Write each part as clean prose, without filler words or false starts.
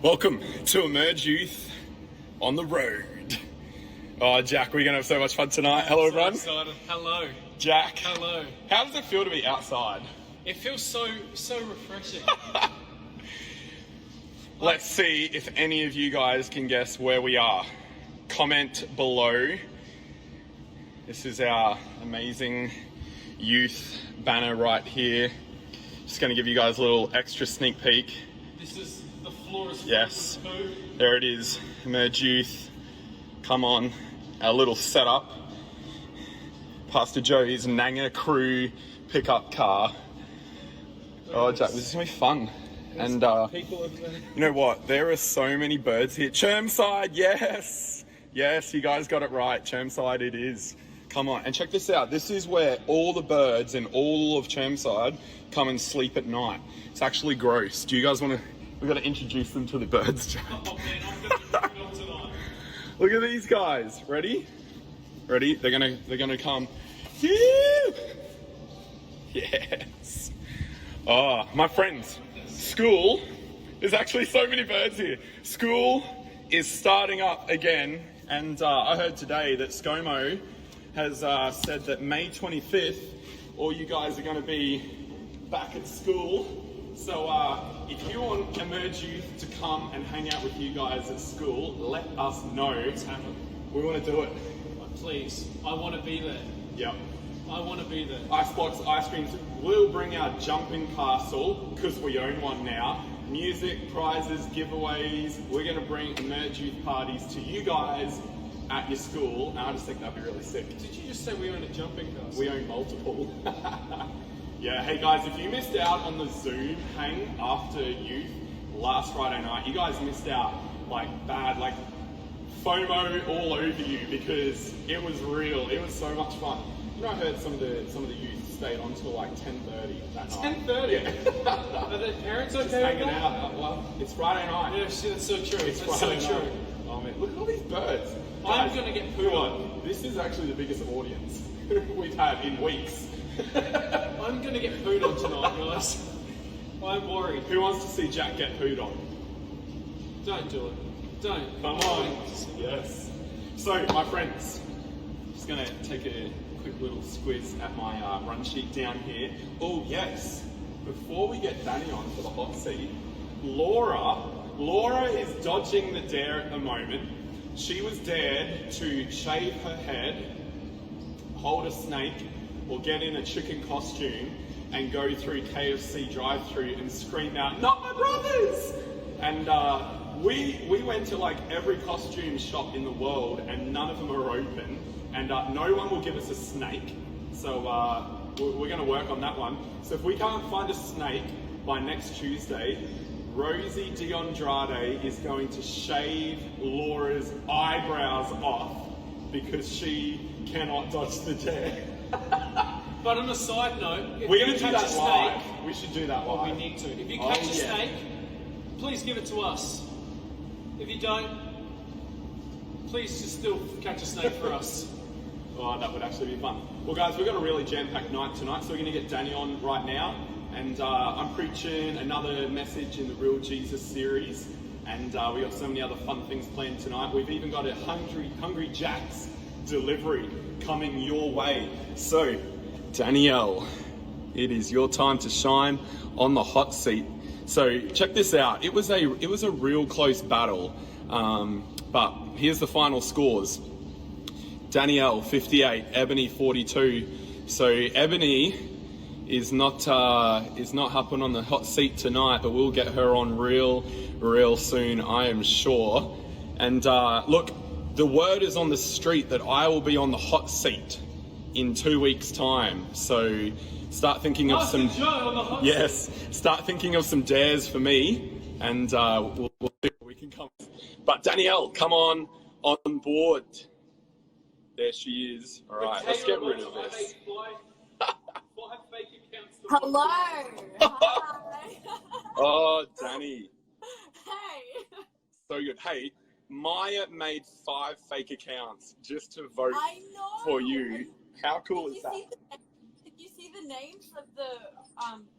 Welcome to Emerge Youth on the road. Oh, Jack, we're going to have so much fun tonight. Hello, everyone. Excited. Hello. Jack. Hello. How does it feel to be outside? It feels so refreshing. Let's see if any of you guys can guess where we are. Comment below. This is our amazing youth banner right here. Just going to give you guys a little extra sneak peek. This is the floor is Yes, full of poo. there it is. Emerge Youth. Come on, our little setup. Pastor Joey's Nanga Crew pickup car. Oh, Jack, this is gonna be fun. And People over there. you know what? There are so many birds here. Chermside, yes, yes, you guys got it right. Chermside, it is. Come on, and check this out. This is where all the birds in all of Chermside come and sleep at night. It's actually gross. Do you guys want to? We've got to introduce them to the birds, Jack. Oh man, I'm gonna be moving on tonight. Look at these guys. Ready? Ready? They're gonna come. Phew! Yes. Oh, my friends. School. There's actually so many birds here. School is starting up again, and I heard today that ScoMo has said that May 25th, all you guys are going to be back at school. So if you want Emerge Youth to come and hang out with you guys at school, let us know. It's happening. We want to do it. Please, I want to be there. Yep. I want to be there. Icebox ice creams. We'll bring our jumping castle because we own one now. Music, prizes, giveaways. We're going to bring Emerge Youth parties to you guys at your school. And I just think that'd be really sick. Did you just say we own a jumping castle? We own multiple. Yeah, hey guys, if you missed out on the Zoom hang after youth last Friday night, you guys missed out like bad, like FOMO all over you because it was real. It was so much fun. You know, I heard some of the youth stayed on till like 10:30 that night. 10:30. Yeah. Are their parents Just okay? hanging out. Well, it's Friday night. Yeah, shit, that's so true. It's That's so Friday true. night. Oh man, look at all these birds. I'm Guys, gonna get you pooed know on. what? This is actually the biggest audience we've had in weeks. I'm gonna get pooed on tonight, guys. I'm worried. Who wants to see Jack get pooed on? Don't do it. Don't. Come on. Yes. So, my friends, just going to take a quick little squiz at my run sheet down here. Oh, yes. Before we get Danny on for the hot seat, Laura is dodging the dare at the moment. She was dared to shave her head, hold a snake, or get in a chicken costume and go through KFC drive-thru and scream out, "Not my brothers!" And we went to like every costume shop in the world and none of them are open, and no one will give us a snake. So we're going to work on that one. So if we can't find a snake by next Tuesday, Rosie DeAndrade is going to shave Laura's eyebrows off because she cannot dodge the dare. But on a side note, if We're you going to do catch that a live. snake, We should do that well, live. we need to. If you Oh, catch a yeah. snake, please give it to us. If you don't, please just still catch a snake for us. Oh, that would actually be fun. Well, guys, we've got a really jam-packed night tonight, so we're going to get Danny on right now. And I'm preaching another message in the Real Jesus series. And we got so many other fun things planned tonight. We've even got a Hungry Jack's delivery coming your way. So, Danielle, it is your time to shine on the hot seat. So check this out. It was a real close battle, but here's the final scores. Danielle 58, Ebony 42. So Ebony is not hopping on the hot seat tonight, but we'll get her on real soon, I am sure. And look, the word is on the street that I will be on the hot seat in 2 weeks' time. So start thinking of some. Joe on the hot Yes, start thinking of some dares for me, and we'll see where we can come. But Danielle, come on board. There she is. All right, let's get rid of this. Five fake accounts to Hello. Hi. Oh, Danny, Hey. so good. Hey, Maya made 5 fake accounts just to vote I know. for you. How cool is that? Did you see the names of the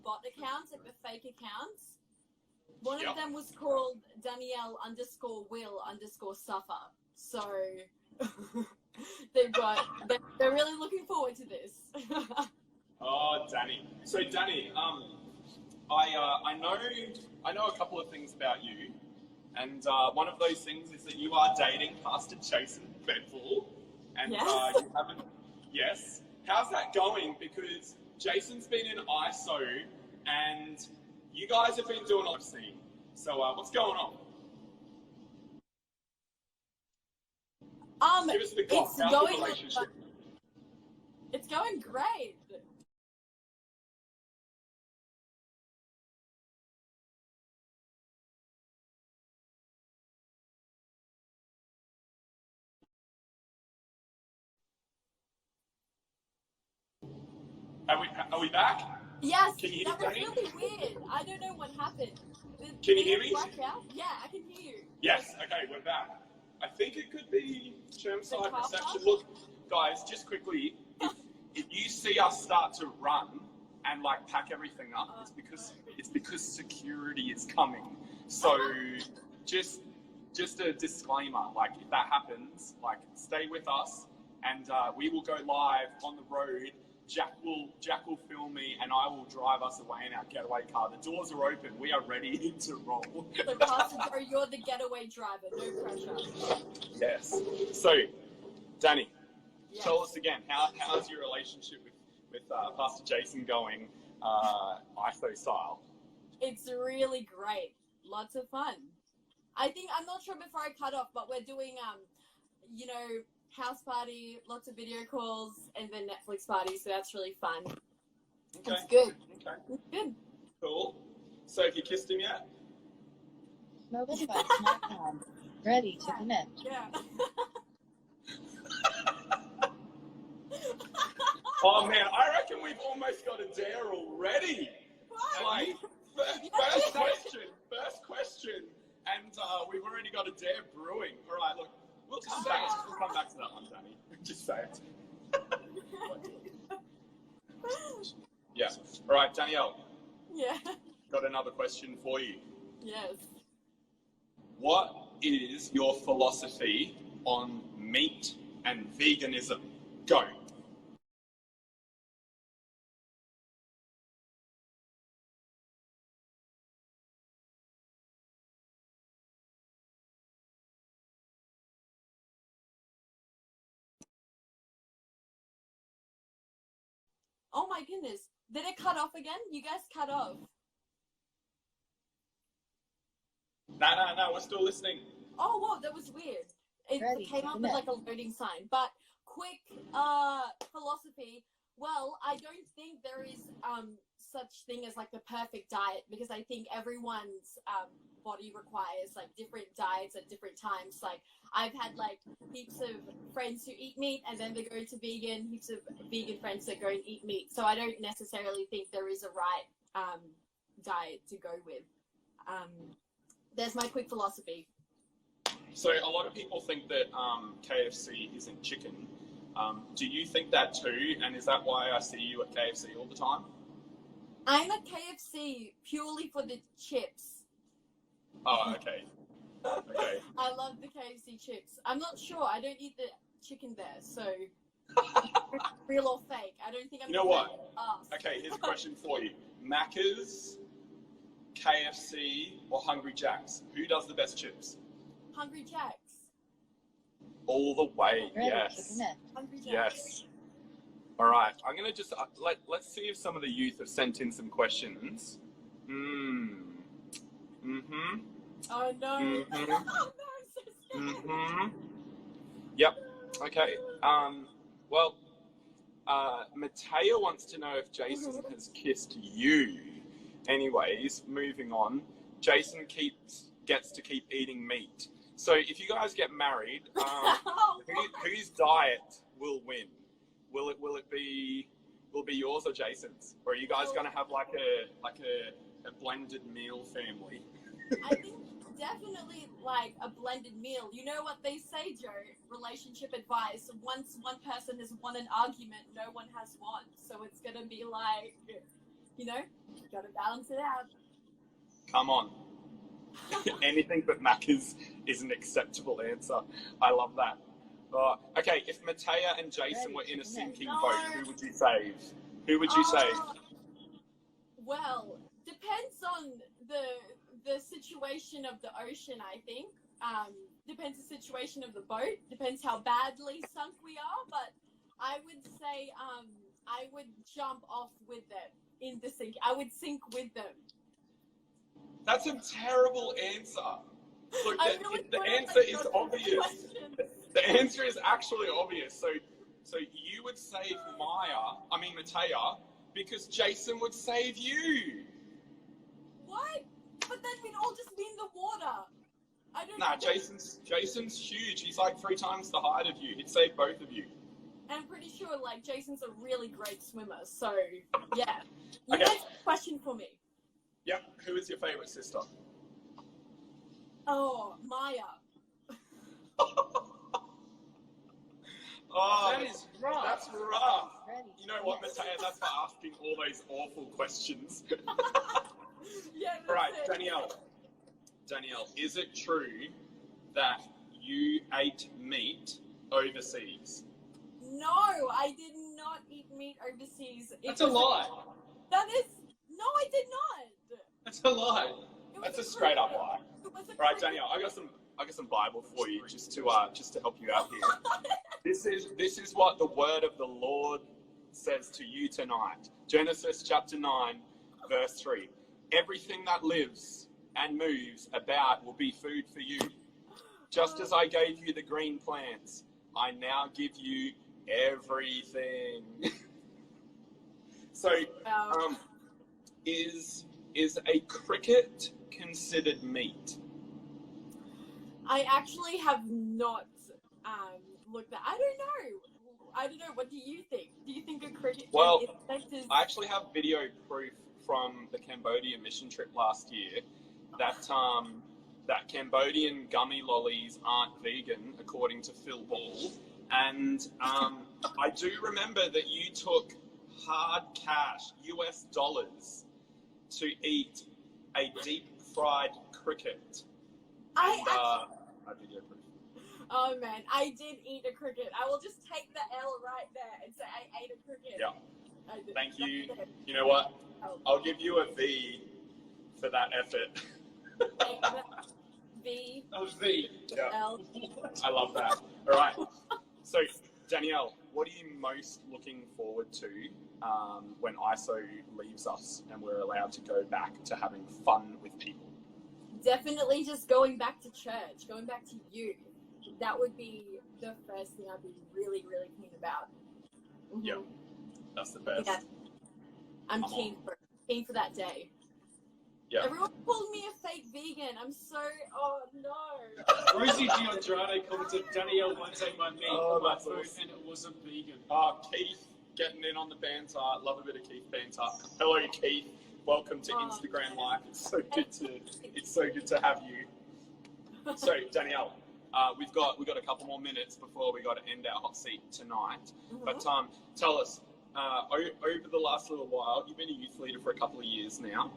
bot accounts, like the fake accounts? One Yep. of them was called Danielle_Will_suffer. So they're really looking forward to this. Oh, Danny. So, Danny, I know a couple of things about you, and one of those things is that you are dating Pastor Jason Bedfall, and Yes. you haven't. Yes. How's that going? Because Jason's been in ISO, and you guys have been doing OC. So, what's going on? Give us the goss. It's How's going. the relationship? It's going great. Are we back? Yes, Can you hear that me, was Danny? really weird. I don't know what happened. Can you hear me? Black out? Yeah, I can hear you. Yes, okay, we're back. I think it could be Chermside The car reception. park? Look, guys, just quickly, if you see us start to run and like pack everything up, it's because security is coming. So just a disclaimer, like if that happens, like stay with us and we will go live on the road. Jack will film me and I will drive us away in our getaway car. The doors are open. We are ready to roll. So, Pastor Joe, you're the getaway driver. No pressure. Yes. So, Danny, Yes. tell us again, how's your relationship with Pastor Jason going, ISO style? It's really great. Lots of fun. I'm not sure before I cut off, but we're doing, house party, lots of video calls, and then Netflix party, so that's really fun. Okay. It's good. Okay. It's good. Cool. So, have you kissed him yet? Mobile device not on. Ready to connect. Yeah. Oh man, I reckon we've almost got a dare already. Like, first question, and we've already got a dare brewing. All right, look, we'll come back to that one, Danny. Just say it. Yeah. All right, Danielle, Yeah. got another question for you. Yes. What is your philosophy on meat and veganism? Go. Oh my goodness. Did it cut off again? You guys cut off. No, we're still listening. Oh, whoa, that was weird. It Ready came to up with connect. like a loading sign. But quick philosophy. Well, I don't think there is such thing as like the perfect diet because I think everyone's body requires like different diets at different times. Like I've had like heaps of friends who eat meat and then they go to vegan, heaps of vegan friends that go and eat meat. So I don't necessarily think there is a right diet to go with. There's my quick philosophy. So a lot of people think that KFC isn't chicken. Do you think that too? And is that why I see you at KFC all the time? I'm at KFC purely for the chips. Oh, okay. Okay. I love the KFC chips. I'm not sure. I don't eat the chicken there, so real or fake. I don't think I'm. You know what? Ask. Okay, here's a question for you. Macca's, KFC, or Hungry Jack's? Who does the best chips? Hungry Jacks. All the way, Ready to yes. connect. Hungry Jacks. Yes. All right, I'm going to just, let's see if some of the youth have sent in some questions. Mm-hmm. Oh no. Mhm. Oh no, I'm so scared. Mm-hmm. Yep. Okay. Well, Matea wants to know if Jason has kissed you. Anyways, moving on. Jason gets to keep eating meat. So if you guys get married, Oh, whose diet will win? Will it be yours or Jason's? Or are you guys gonna have like a blended meal family? I think definitely like a blended meal. You know what they say, Joe? Relationship advice. Once one person has won an argument, no one has won. So it's gonna be like, you gotta balance it out. Come on. Anything but Macca's is an acceptable answer. I love that. Okay, if Matea and Jason were in a sinking boat, who would you save? Who would you save? Well, depends on the situation of the ocean, I think. Depends the situation of the boat. Depends how badly sunk we are. But I would say I would jump off with them in the sink. I would sink with them. That's a terrible answer. Look, the answer is obvious. The answer is actually obvious. So you would save Matea, because Jason would save you. What? But then we'd all just be in the water. I don't know. Nah, Jason's huge. He's like 3 times the height of you. He'd save both of you. I'm pretty sure, like, Jason's a really great swimmer. So, yeah. Okay. Next question for me. Yep. Who is your favourite sister? Oh, Maya. Oh, That is rough. That's rough. Ready. You know what, Matea? That's for asking all those awful questions. Yeah. All right, that's it. Danielle, is it true that you ate meat overseas? No, I did not eat meat overseas. That's a lie. That is... No, I did not. That's a lie. It was That's a straight up lie. It was a All right, cricket. Danielle, I got some Bible for you just to help you out here. This is what the word of the Lord says to you tonight. Genesis chapter 9, verse 3. Everything that lives and moves about will be food for you. Just as I gave you the green plants, I now give you everything. So, is a cricket considered meat? I actually have not looked at... I don't know. What do you think? Do you think a cricket Well, is... I actually have video proof from the Cambodia mission trip last year that Cambodian gummy lollies aren't vegan, according to Phil Ball. And I do remember that you took hard cash, US dollars, to eat a deep fried cricket. I video proof. Oh man, I did eat a cricket. I will just take the L right there and say I ate a cricket. Yeah. I did. Thank you. That's it. You know what? Oh. I'll give you a V for that effort. V That was V. Yeah. L. I love that. All right. So, Danielle, what are you most looking forward to when ISO leaves us and we're allowed to go back to having fun with people? Definitely just going back to church, going back to youth. That would be the first thing I'd be really, really keen about. Mhm. Yeah, that's the best. Yeah. I'm Come keen for that day. Yeah. Everyone called me a fake vegan. I'm so... Oh, no. Rosie Giandrade commented, Danielle won't take my meat Oh, or my that's food, awesome. and it wasn't vegan. Keith getting in on the banter. Love a bit of Keith banter. Hello, Keith. Welcome to Instagram Live. It's so good to have you. So, Danielle, we've got a couple more minutes before we got to end our hot seat tonight. Mhm. But tell us, over the last little while, you've been a youth leader for a couple of years now.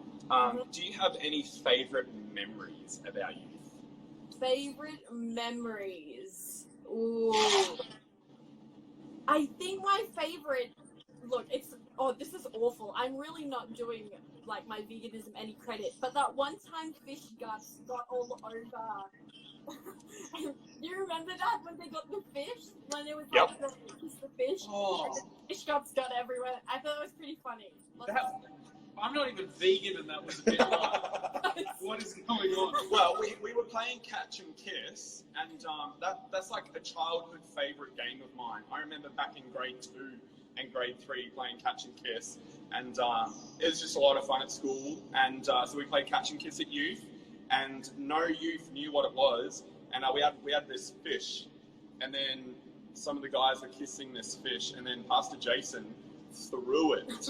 Do you have any favourite memories of our youth? Favorite memories. Ooh. I think my favorite... Look, this is awful. I'm really not doing, like, my veganism any credit. But that one time fish guts got all over... Do you remember that when they got the fish? When it was Yep. like the fish? Oh. And the fish guts got everywhere. I thought it was pretty funny. I'm not even vegan, and that was a bit like, what is going on? Well, we were playing Catch and Kiss, and that's like a childhood favourite game of mine. I remember back in grade 2 and grade 3 playing Catch and Kiss, and it was just a lot of fun at school. And so we played Catch and Kiss at youth, and no youth knew what it was. And we had this fish, and then some of the guys were kissing this fish, and then Pastor Jason threw it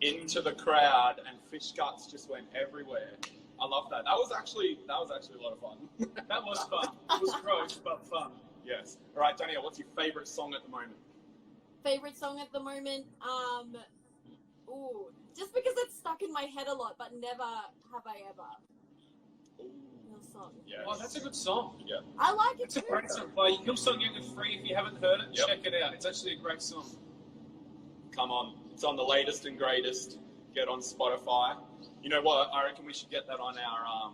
into the crowd, and fish guts just went everywhere. I love that. That was actually a lot of fun. That was fun. It was gross, but fun. Yes. All right, Danielle, what's your favourite song at the moment? Favorite song at the moment? Just because it's stuck in my head a lot, but never have I ever. Ooh. song. Yeah. Oh, that's a good song. I like it It's a too. great song. Play Hillsong Young and Free. If you haven't heard it, Yep. check it out. It's actually a great song. Come on. It's on the latest and greatest. Get on Spotify. You know what? I reckon we should get that on our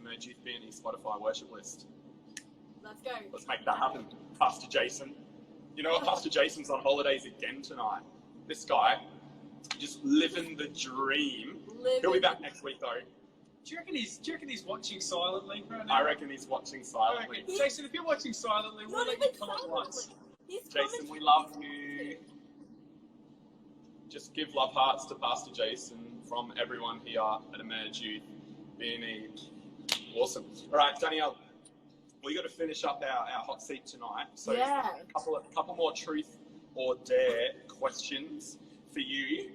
Emerge Youth BNE Spotify worship list. Let's go. Let's make that happen. Pastor Jason. You know what? Pastor Jason's on holidays again tonight. This guy, just living the dream. He'll be back next week though. Do you reckon he's watching silently right now? I reckon he's watching silently. Jason, if you're watching silently, we'll Not let even you come on once. silently. He's Jason, we commenting. love you. Just give love hearts to Pastor Jason from everyone here at Emerge Youth BNE. Awesome. All right, Danielle, we got to finish up our hot seat tonight. So Yeah. a couple more truth or dare questions for you.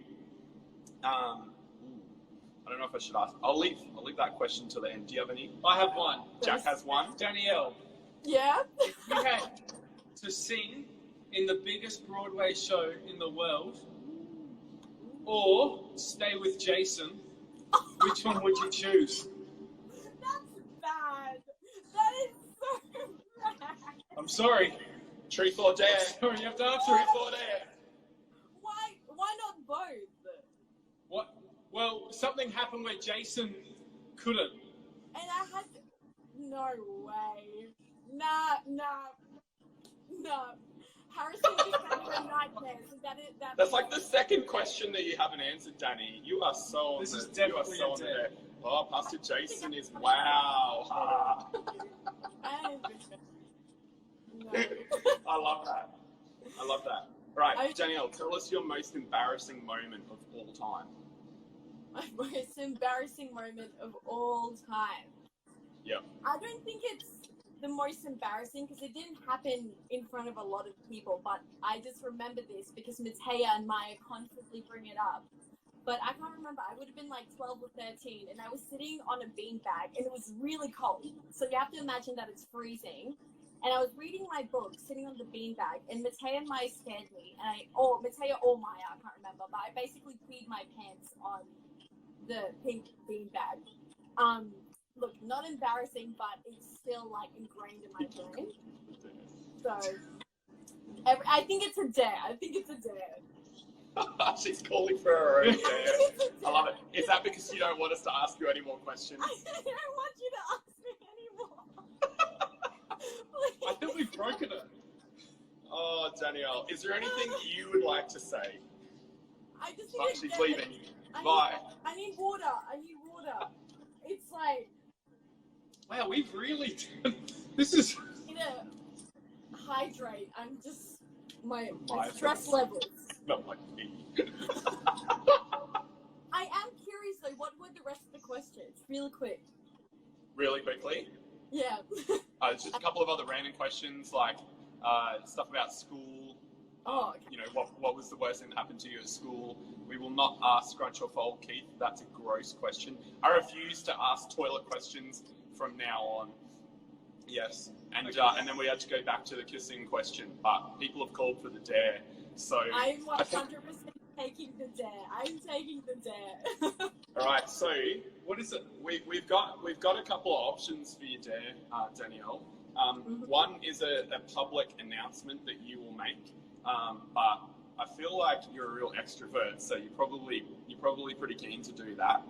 I don't know if I should ask. I'll leave that question to the end. Do you have any? I have one. Jack has one. Danielle, Yeah. if you had to sing in the biggest Broadway show in the world, or stay with Jason, which one would you choose? That's bad. That is so bad. I'm sorry. Truth or dare? Sorry, you have to answer Truth it. or dare? Why not both? What? Well, something happened where Jason couldn't. And I had to... No way. Nah. Harrison is having a nightmare. So That's like the second question that you haven't answered, Danny. You are so on This is the, definitely you are so a on the dare. dare. Oh, Pastor Jason is wow. No. I love that. I love that. Right, I- Danielle, tell us your most embarrassing moment of all time. My most embarrassing moment of all time. Yep. I don't think it's the most embarrassing because it didn't happen in front of a lot of people, but I just remember this because Matea and Maya constantly bring it up. But I can't remember. I would have been like 12 or 13, and I was sitting on a beanbag, and it was really cold. So you have to imagine that it's freezing. And I was reading my book, sitting on the beanbag, and Matea and Maya scared me. Or Matea or Maya, I can't remember. But I basically peed my pants on the pink beanbag. Look, not embarrassing, but it's still like ingrained in my brain. So, I think it's a dare. She's calling for her own dare. It's a dare. I love it. Is that because you don't want us to ask you any more questions? I don't want you to ask me anymore. I think we've broken it. Oh, Danielle, is there anything you would like to say? I just Oh, need she's to leaving. I Bye. need water. It's like, Wow, we've really done. This is. you know, hydrate. I'm just, my My stress stress. levels. Not like me. I am curious though, what were the rest of the questions? Really quick. Really quickly. Yeah. Just a couple of other random questions, like stuff about school. Oh, okay. You know, what was the worst thing that happened to you at school? We will not ask Scrunch or Fold, Keith. That's a gross question. I refuse to ask toilet questions from now on. Yes. And and then we had to go back to the kissing question, but people have called for the dare. So I'm I think- 100% taking the dare. I'm taking the dare. all right, so What is it? we've got a couple of options for you there, Danielle. One is a public announcement that you will make, but I feel like you're a real extrovert, so you're probably pretty keen to do that.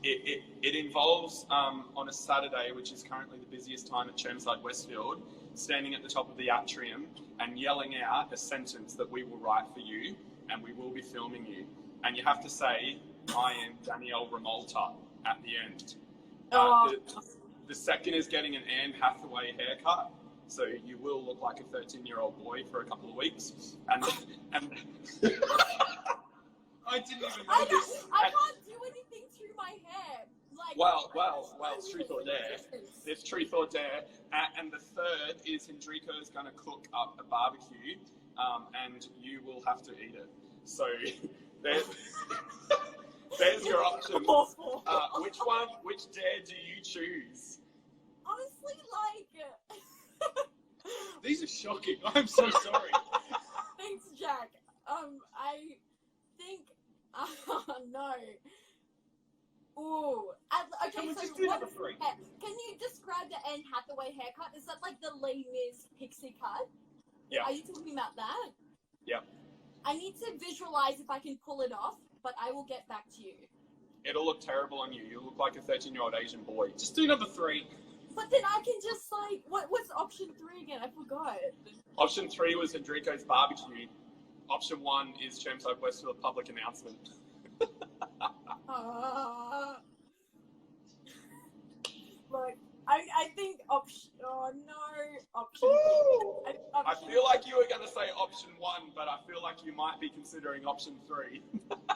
It involves on a Saturday, which is currently the busiest time at Chermside Westfield, standing at the top of the atrium and yelling out a sentence that we will write for you, and we will be filming you, and you have to say, "I am Danielle Ramolta" at the end. The second is getting an Anne Hathaway haircut, so you will look like a 13-year-old boy for a couple of weeks, and I didn't even know I this. can't do anything to my hair. Like, well, truth or dare. There's truth or dare, and the third is Hendrika is going to cook up a barbecue, and you will have to eat it. So there's your options. Which dare do you choose? Honestly, like, These are shocking. I'm so sorry. thanks, Jack. I think, no. Ooh. Okay, Can we so just do what, number three? can Anne Hathaway haircut. Is that like the Les Mis pixie cut? Yeah. Are you talking about that? Yeah. I need to visualize if I can pull it off, but I will get back to you. It'll look terrible on you. You look like a 13-year-old Asian boy. Just do number 3. But then I can just like, what's option 3 again? I forgot. Option 3 was Enrico's barbecue. Option 1 is Chermside Westfield public announcement. Look, I think option. Oh no, option. I feel like you were going to say option 1, but I feel like you might be considering option 3.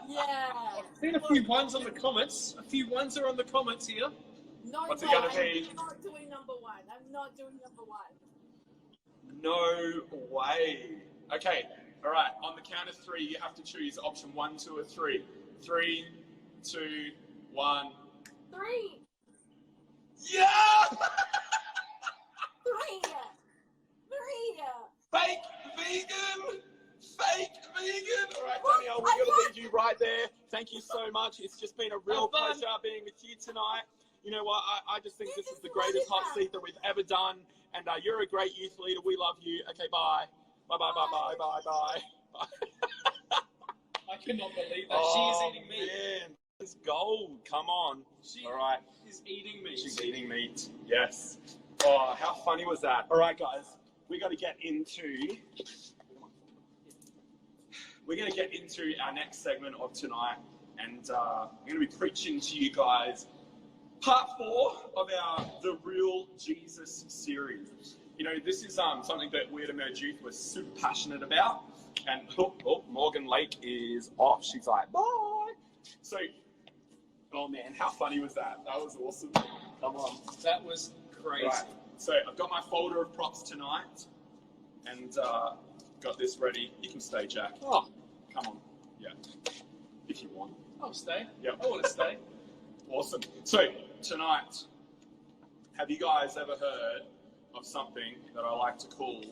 Yeah. I've seen a few ones on the comments. A few ones are on the comments here. No What's it way. gonna be? I'm not doing number 1. I'm not doing number 1. No way. Okay, all right. On the count of 3, you have to choose option 1, 2, or 3. 3, 2, 1. 3. Yeah! 3. 3. Fake vegan! Fake vegan! All right, Danielle, we're going to leave you right there. Thank you so much. It's just been a real pleasure being with you tonight. You know what? I just think this is the greatest hot seat that we've ever done. And you're a great youth leader. We love you. Okay, bye. Bye. I cannot believe that. She is eating meat. Man, it's gold. Come on. She All right. is eating meat. She's eating meat. Yes. Oh, how funny was that? All right, guys. We're going to get into our next segment of tonight. And we're going to be preaching to you guys part 4 of our The Real Jesus series. You know, this is something that Weird Emerge Youth was super passionate about. And Morgan Lake is off. She's like, bye. So, oh man, how funny was that? That was awesome. Come on. That was crazy. Right. So I've got my folder of props tonight. And got this ready. You can stay, Jack. Oh, Come on. Yeah. If you want. I'll stay. Yep. I want to stay. Awesome. So, tonight, have you guys ever heard of something that I like to call,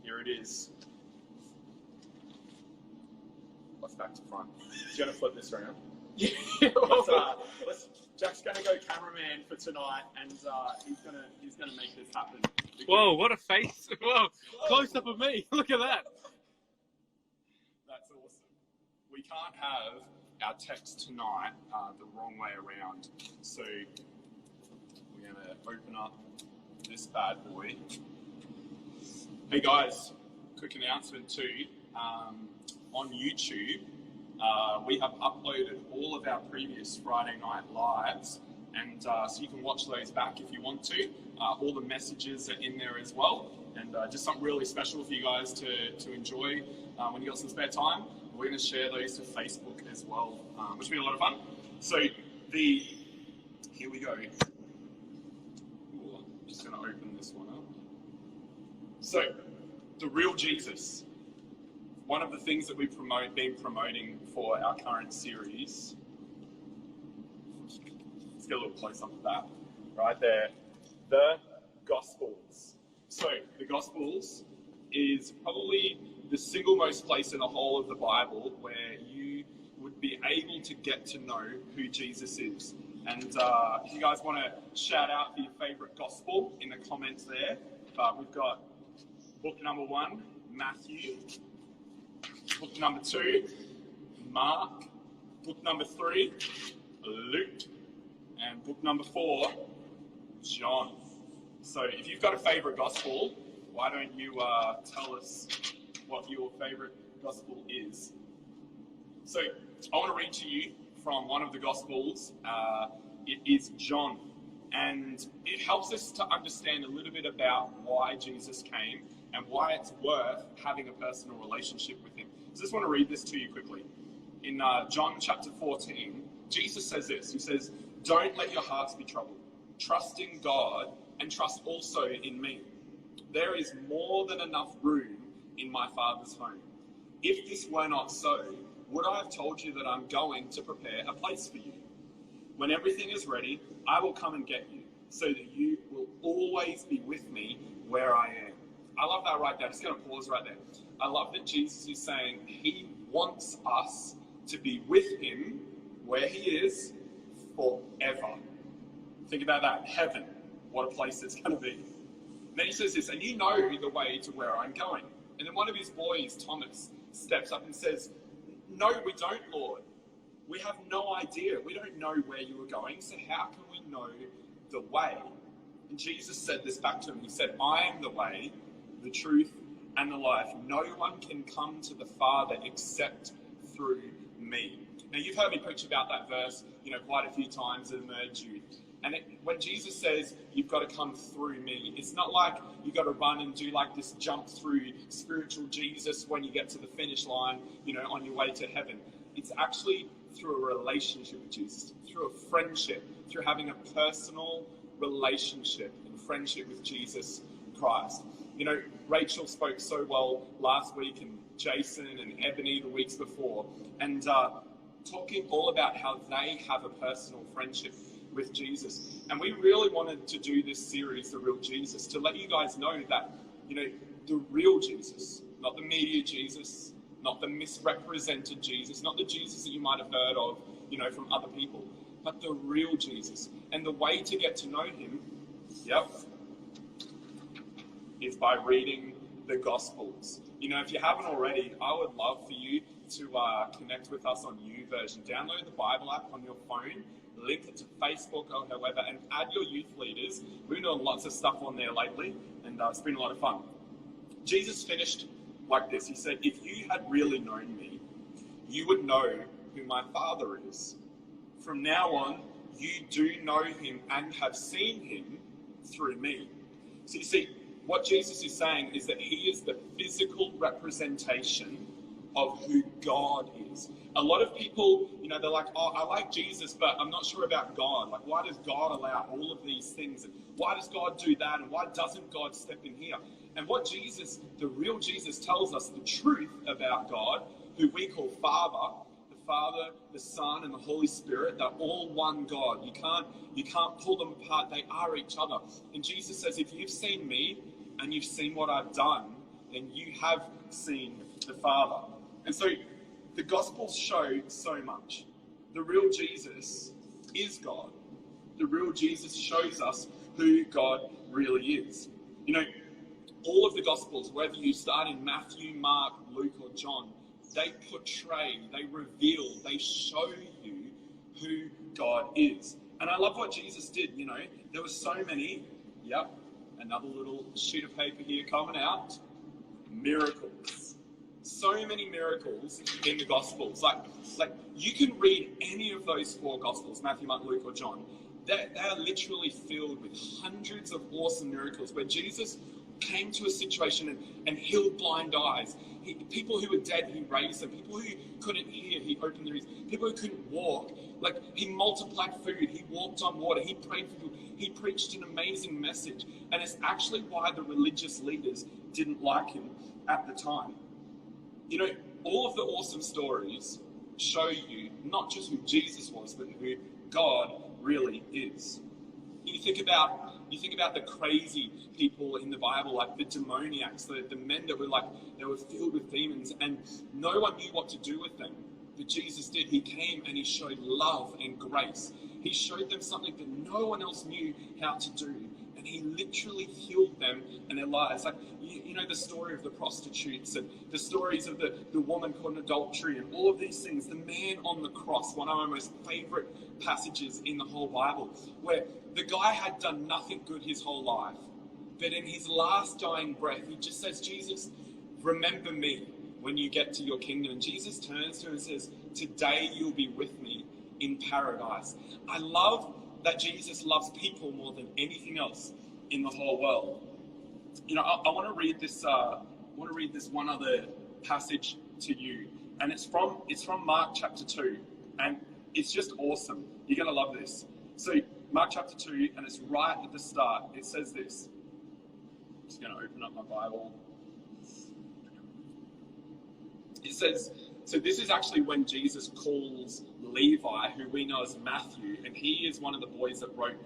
here it is. What's back to front? You're going to flip this around? Yeah. Jack's going to go cameraman for tonight, and he's gonna make this happen. Whoa, what a face. Whoa, close up of me. Look at that. That's awesome. We can't have our text tonight the wrong way around. So we're going to open up this bad boy. Hey guys, quick announcement too. On YouTube, we have uploaded all of our previous Friday night lives, and so you can watch those back if you want to. All the messages are in there as well, and just something really special for you guys to enjoy when you got some spare time. We're going to share those to Facebook as well, which will be a lot of fun. So here we go. Ooh, I'm just going to open this one up. So, The Real Jesus. One of the things that we've been promoting for our current series. Let's get a little close up of that. Right there. The Gospels. So, the Gospels is probably the single most place in the whole of the Bible where you would be able to get to know who Jesus is. And if you guys want to shout out for your favourite Gospel in the comments there, we've got book number 1, Matthew. Book number 2, Mark. Book number 3, Luke. And book number 4, John. So if you've got a favourite Gospel, why don't you tell us what your favourite Gospel is? So I want to read to you from one of the Gospels. It is John. And it helps us to understand a little bit about why Jesus came and why it's worth having a personal relationship with him. So I just want to read this to you quickly. In John chapter 14, Jesus says this. He says, "Don't let your hearts be troubled. Trust in God and trust also in me. There is more than enough room in my Father's home. If this were not so, would I have told you that I'm going to prepare a place for you? When everything is ready, I will come and get you, so that you will always be with me where I am." I love that right there. I'm just going to pause right there. I love that Jesus is saying he wants us to be with him where he is forever. Think about that. Heaven. what a place it's going to be. And then he says this, and you know the way to where I'm going. And then one of his boys, Thomas, steps up and says, no, we don't, Lord. We have no idea. We don't know where you are going, so how can we know the way? And Jesus said this back to him. He said, I am the way, the truth, and the life. No one can come to the Father except through me. Now, you've heard me preach about that verse, quite a few times at Emerge Youth. And when Jesus says, you've got to come through me, it's not like you've got to run and do like this jump through spiritual Jesus when you get to the finish line, on your way to heaven. It's actually through a relationship with Jesus, through a friendship, through having a personal relationship and friendship with Jesus Christ. Rachel spoke so well last week, and Jason and Ebony the weeks before, and talking all about how they have a personal friendship with Jesus. And we really wanted to do this series, The Real Jesus, to let you guys know that, the real Jesus, not the media Jesus, not the misrepresented Jesus, not the Jesus that you might have heard of, from other people, but the real Jesus. And the way to get to know him, is by reading the Gospels. If you haven't already, I would love for you to connect with us on YouVersion. Download the Bible app on your phone, link it to Facebook or however, and add your youth leaders. We've been doing lots of stuff on there lately, and it's been a lot of fun. Jesus finished like this. He said, if you had really known me, you would know who my Father is. From now on, you do know him and have seen him through me. So you see, what Jesus is saying is that he is the physical representation of who God is. A lot of people, they're like, oh, I like Jesus, but I'm not sure about God. Like, why does God allow all of these things? And why does God do that? And why doesn't God step in here? And what Jesus, the real Jesus, tells us the truth about God, who we call Father, the Father, the Son, and the Holy Spirit, they're all one God. You can't pull them apart. They are each other. And Jesus says, if you've seen me and you've seen what I've done, then you have seen the Father. And so the Gospels show so much. The real Jesus is God. The real Jesus shows us who God really is. All of the Gospels, whether you start in Matthew, Mark, Luke, or John, they portray, they reveal, they show you who God is. And I love what Jesus did, There were so many, another little sheet of paper here coming out, miracles. So many miracles in the Gospels. Like you can read any of those four Gospels, Matthew, Mark, Luke, or John. They are literally filled with hundreds of awesome miracles where Jesus came to a situation and healed blind eyes. People who were dead, he raised them. People who couldn't hear, he opened their ears. People who couldn't walk, he multiplied food. He walked on water. He prayed for people. He preached an amazing message. And it's actually why the religious leaders didn't like him at the time. All of the awesome stories show you not just who Jesus was, but who God really is. You think about the crazy people in the Bible, like the demoniacs, the men that were they were filled with demons, and no one knew what to do with them. But Jesus did. He came and he showed love and grace. He showed them something that no one else knew how to do. And he literally healed them and their lives. Like, the story of the prostitutes and the stories of the woman caught in adultery and all of these things. The man on the cross, one of my most favorite passages in the whole Bible, where the guy had done nothing good his whole life. But in his last dying breath, he just says, Jesus, remember me when you get to your kingdom. And Jesus turns to him and says, today you'll be with me in paradise. I love that Jesus loves people more than anything else in the whole world. I want to read this. One other passage to you, and it's from Mark chapter 2, and it's just awesome. You're gonna love this. So Mark chapter 2, and it's right at the start. It says this. I'm just gonna open up my Bible. It says, so this is actually when Jesus calls Levi, who we know as Matthew, and he is one of the boys that wrote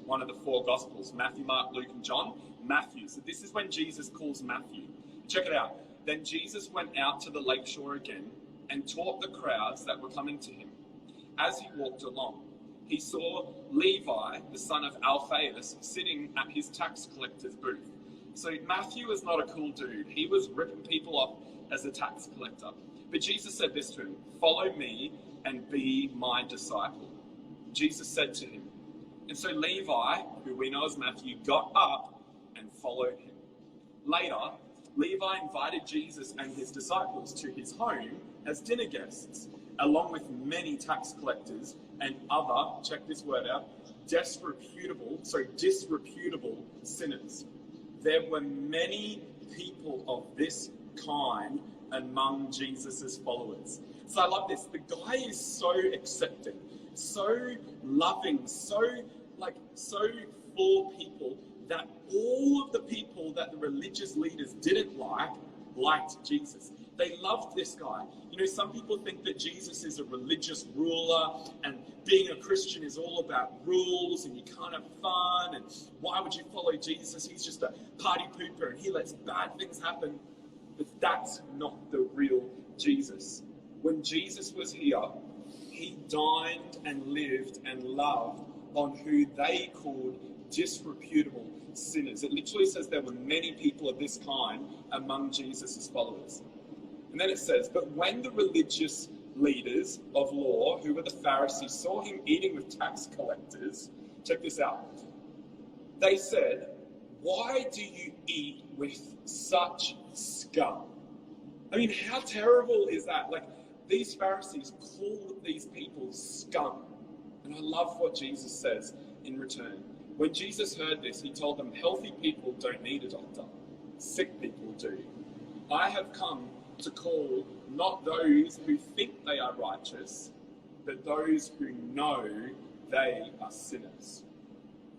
one of the four Gospels, Matthew, Mark, Luke, and John. Matthew. So this is when Jesus calls Matthew. Check it out. Then Jesus went out to the lakeshore again and taught the crowds that were coming to him. As he walked along, he saw Levi, the son of Alphaeus, sitting at his tax collector's booth. So Matthew was not a cool dude. He was ripping people off as a tax collector. But Jesus said this to him, "Follow me and be my disciple." Jesus said to him. And so Levi, who we know as Matthew, got up and followed him. Later, Levi invited Jesus and his disciples to his home as dinner guests, along with many tax collectors and other, check this word out, disreputable sinners. There were many people of this kind among Jesus' followers. So I love this. The guy is so accepting, so loving, so for people that all of the people that the religious leaders didn't liked Jesus. They loved this guy. You know, some people think that Jesus is a religious ruler and being a Christian is all about rules and you can't have fun and why would you follow Jesus? He's just a party pooper and he lets bad things happen. But that's not the real Jesus. When Jesus was here, he dined and lived and loved on who they called disreputable sinners. It literally says there were many people of this kind among Jesus' followers. And then it says, but when the religious leaders of law, who were the Pharisees, saw him eating with tax collectors, check this out, they said, "Why do you eat with such scum?" I mean, how terrible is that? Like, these Pharisees called these people scum. And I love what Jesus says in return. When Jesus heard this, he told them, healthy people don't need a doctor. Sick people do. I have come to call not those who think they are righteous, but those who know they are sinners.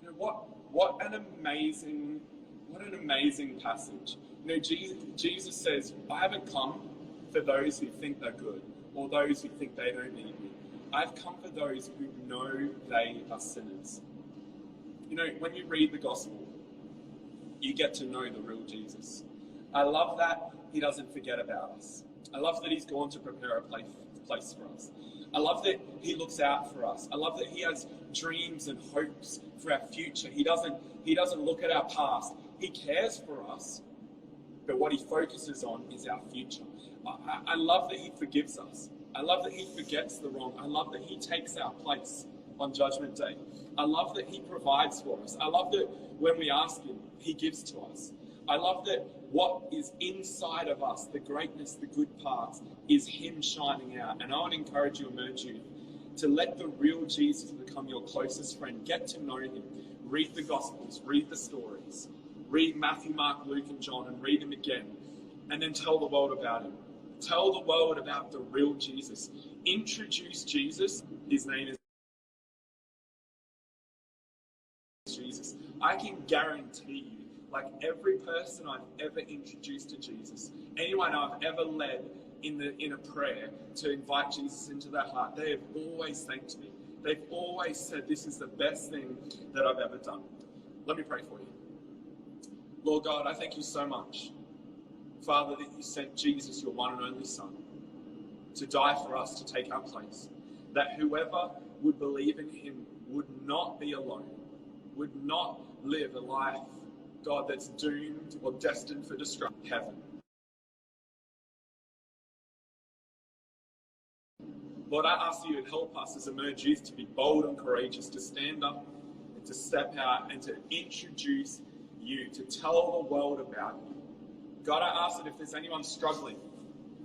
You know, what an amazing passage. You know, Jesus says, I haven't come for those who think they're good or those who think they don't need me. I've come for those who know they are sinners. You know, when you read the gospel, you get to know the real Jesus. I love that he doesn't forget about us. I love that he's gone to prepare a place for us. I love that he looks out for us. I love that he has dreams and hopes for our future. He doesn't look at our past. He cares for us, but what he focuses on is our future. I love that he forgives us. I love that he forgets the wrong. I love that he takes our place on Judgment Day. I love that he provides for us. I love that when we ask him, he gives to us. I love that what is inside of us, the greatness, the good parts, is him shining out. And I want to encourage you, Emerge Youth, to let the real Jesus become your closest friend. Get to know him. Read the Gospels. Read the stories. Read Matthew, Mark, Luke, and John, and read them again. And then tell the world about him. Tell the world about the real Jesus. Introduce Jesus. His name is Jesus. I can guarantee you, like every person I've ever introduced to Jesus, anyone I've ever led in a prayer to invite Jesus into their heart, they have always thanked me. They've always said, this is the best thing that I've ever done. Let me pray for you. Lord God, I thank you so much, Father, that you sent Jesus, your one and only Son, to die for us, to take our place, that whoever would believe in him would not be alone, would not live a life, God, that's doomed or destined for destruction, heaven. Lord, I ask you to help us as Emerge Youth to be bold and courageous, to stand up and to step out and to introduce you, to tell the world about you. God, I ask that if there's anyone struggling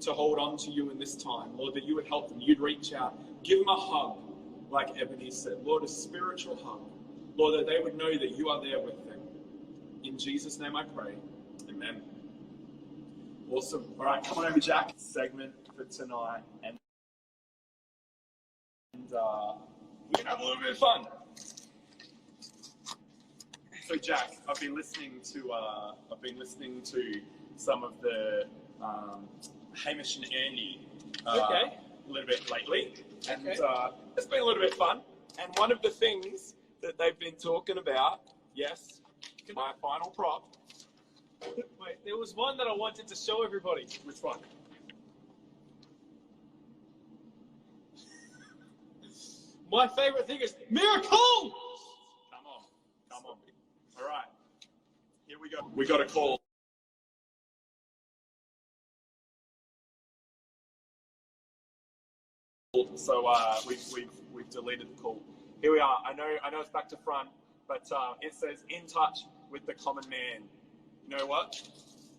to hold on to you in this time, Lord, that you would help them, you'd reach out, give them a hug, like Ebony said. Lord, a spiritual hug. Lord, that they would know that you are there with them. In Jesus' name I pray. Amen. Awesome. All right, come on over, Jack. Segment for tonight. And we're going to have a little bit of fun. So, Jack, I've been listening to some of the Hamish and Andy a little bit lately, and it's been a little bit fun. And one of the things that they've been talking about, yes, my final prop. Wait, there was one that I wanted to show everybody. Which one? My favourite thing is miracles! Come on. Come on. All right. Here we go. We got a call. So we've deleted the call. Here we are. I know it's back to front, but it says in touch with the common man. You know what?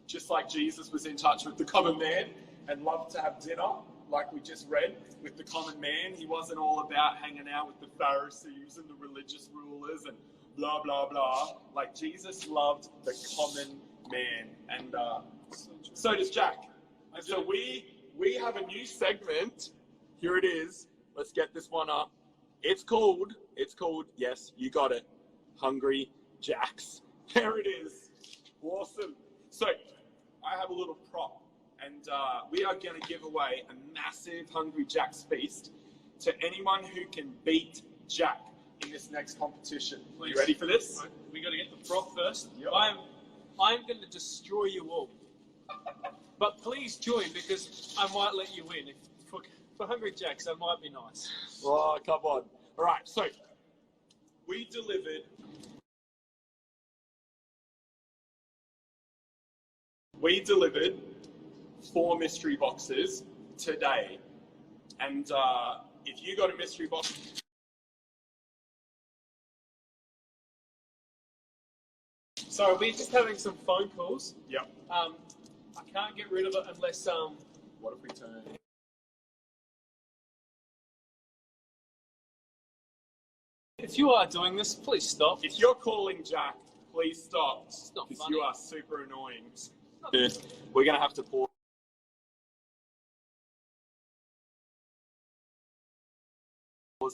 Just like Jesus was in touch with the common man and loved to have dinner, like we just read, with the common man. He wasn't all about hanging out with the Pharisees and the religious rulers and blah, blah, blah. Like Jesus loved the common man. And so does Jack. And so we have a new segment. Here it is. Let's get this one up. It's called, yes, you got it, Hungry Jacks. There it is. Awesome. So I have a little prop, and we are going to give away a massive Hungry Jacks feast to anyone who can beat Jack in this next competition. Are you ready for this? Right. We got to get the prop first. Yep. I'm going to destroy you all. But please join, because I might let you win. For Hungry Jacks, that might be nice. Oh, come on. All right, so we delivered 4 mystery boxes today. And if you got a mystery box... So we're just having some phone calls. Yep. I can't get rid of it unless... What if we turn... If you are doing this, please stop. If you're calling Jack, please stop. It's not Because funny. you are super annoying. We're going to have to pause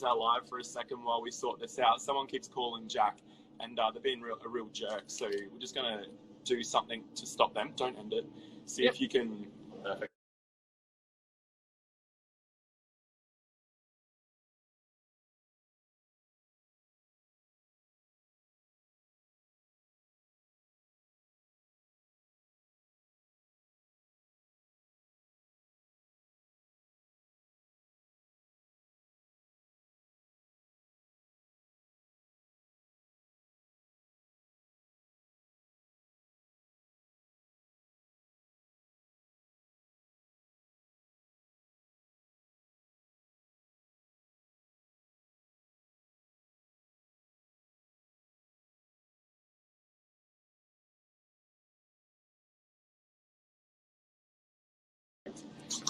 our live for a second while we sort this out. Someone keeps calling Jack, and they're being a real jerk. So we're just going to do something to stop them. Don't end it. See if you can... Perfect.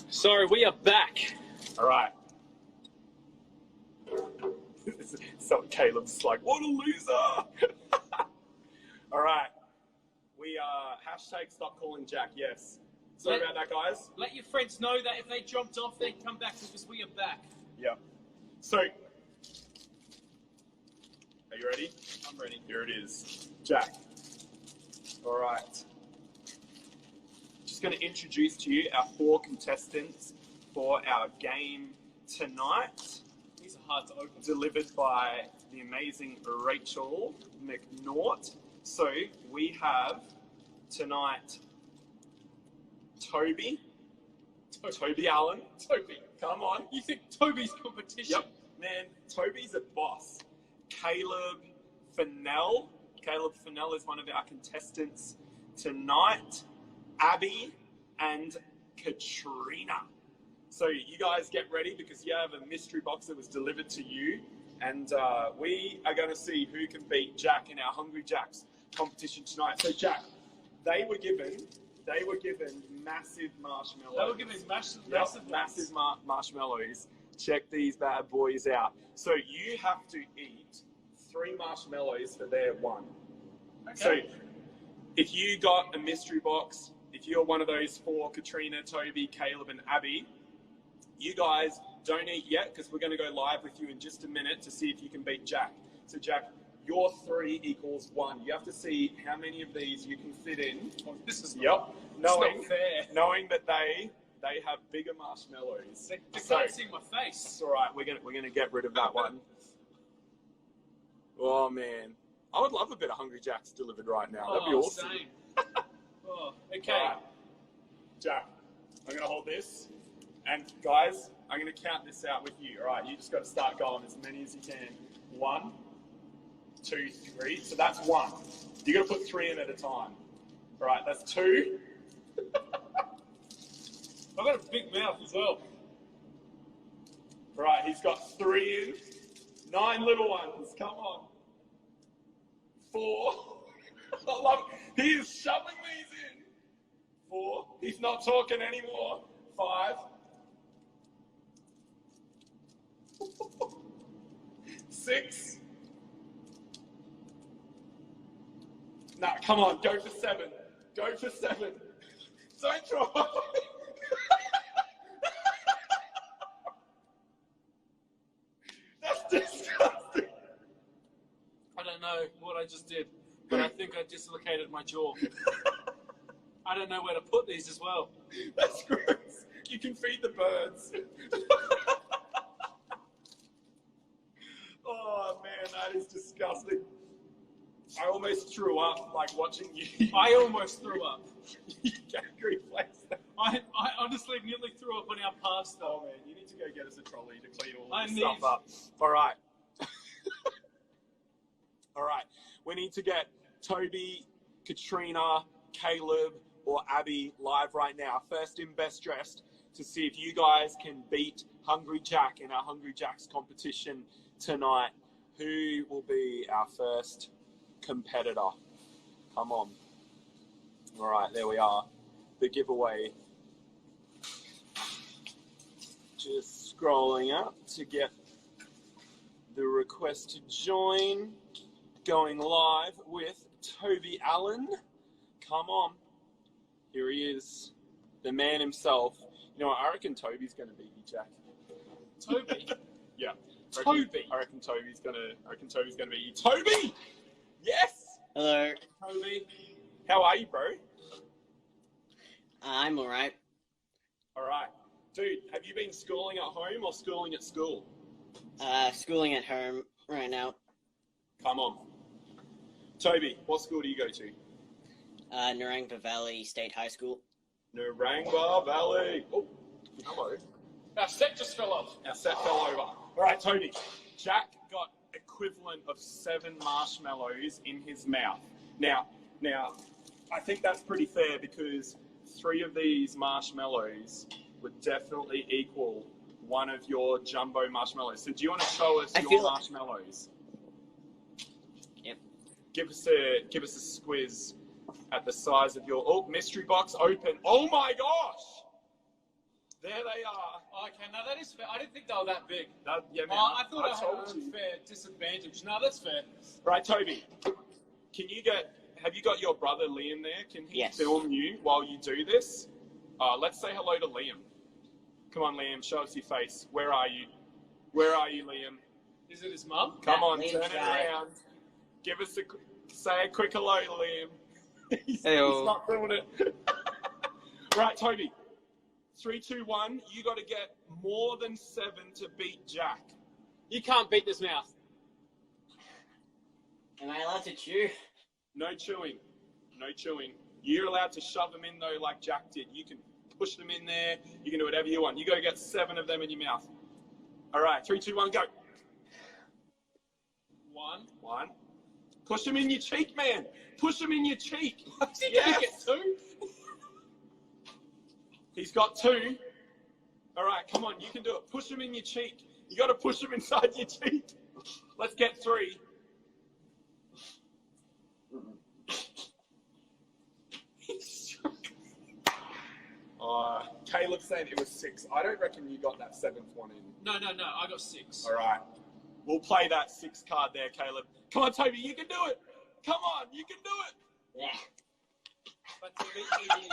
Sorry, we are back. All right. So Caleb's like, what a loser. All right. We hashtag stop calling Jack. Yes. Sorry about that, guys. Let your friends know that if they jumped off, they'd come back because we are back. Yeah. So, are you ready? I'm ready. Here it is. Jack. All right. Just going to introduce to you our 4 contestants for our game tonight. These are hard to open. Delivered by the amazing Rachel McNaught. So we have tonight Toby Allen. Toby. Come on. You think Toby's competition? Yep. Man, Toby's a boss. Caleb Fennell. Caleb Fennell is one of our contestants tonight. Abby and Katrina. So you guys get ready because you have a mystery box that was delivered to you, and we are going to see who can beat Jack in our Hungry Jacks competition tonight. So Jack, they were given massive marshmallows. They were given massive marshmallows. Check these bad boys out. So you have to eat 3 marshmallows for their 1. Okay. So if you got a mystery box, if you're one of those 4, Katrina, Toby, Caleb, and Abby, you guys don't eat yet because we're going to go live with you in just a minute to see if you can beat Jack. So Jack, your 3 equals 1. You have to see how many of these you can fit in. Oh, this is not fair. Knowing that they have bigger marshmallows. They can't see my face. It's all right. We're gonna get rid of that one. Oh man, I would love a bit of Hungry Jacks delivered right now. That'd be awesome. Same. Oh, okay. All right. Jack, I'm gonna hold this, And guys, I'm going to count this out with you. All right, you just got to start going as many as you can. 1, 2, 3. So that's 1. You got to put 3 in at a time. All right, that's 2. I've got a big mouth as well. All right, he's got 3 in. 9 little ones. Come on. 4. I love it. He is shoving these in. 4. He's not talking anymore. 5. 6. Nah, come on, go for 7. Go for 7. Don't try. That's disgusting. I don't know what I just did, but I think I dislocated my jaw. I don't know where to put these as well. That's gross. You can feed the birds. Oh man, that is disgusting. I almost threw up like watching you. I almost threw up. You can't reflex that. I honestly nearly threw up on our pasta. Oh man, you need to go get us a trolley to clean all I this need- stuff up. All right. All right. We need to get Toby, Katrina, Caleb, or Abby live right now. First in best dressed to see if you guys can beat Hungry Jack in our Hungry Jacks competition tonight. Who will be our first competitor? Come on. All right, there we are. The giveaway. Just scrolling up to get the request to join. Going live with Toby Allen. Come on. Here he is. The man himself. You know what? I reckon Toby's going to beat you, Jack. Toby? Yeah. Toby? I reckon Toby's going to beat you. Toby! Yes! Hello. Toby? How are you, bro? I'm alright. All right. Dude, have you been schooling at home or schooling at school? Schooling at home right now. Come on. Toby, what school do you go to? Narangba Valley State High School. Narangba Valley. Oh, hello. Our set just fell off. Our set fell over. All right, Toby. Jack got equivalent of 7 marshmallows in his mouth. Now, I think that's pretty fair because 3 of these marshmallows would definitely equal one of your jumbo marshmallows. So do you want to show us your marshmallows? Yep. Give us a squiz at the size of your mystery box open. Oh my gosh! There they are. Okay, now that is fair. I didn't think they were that big. Yeah, man. I thought I had told an you. unfair disadvantage. No, that's fair. Right, Toby. Have you got your brother Liam there? Can he Yes. film you while you do this? Let's say hello to Liam. Come on, Liam. Show us your face. Where are you? Where are you, Liam? Is it his mum? Come Yeah, on, Liam's turn it shy. around. Give us say a quick hello, Liam. he's Heyo. not doing it. Right, Toby. 3, 2, 1. You got to get more than 7 to beat Jack. You can't beat this mouth. Am I allowed to chew? No chewing. No chewing. You're allowed to shove them in, though, like Jack did. You can push them in there. You can do whatever you want. You got to get 7 of them in your mouth. All right, 3, 2, 1, go. 1. Push them in your cheek, man. Push them in your cheek. Yes. Get 2? He's got 2. All right, come on. You can do it. Push them in your cheek. You got to push them inside your cheek. Let's get 3. Caleb saying it was 6. I don't reckon you got that 7th one in. No. I got 6. All right. We'll play that 6 card there, Caleb. Come on, Toby. You can do it. Come on. You can do it. Yeah. But to beat me, you need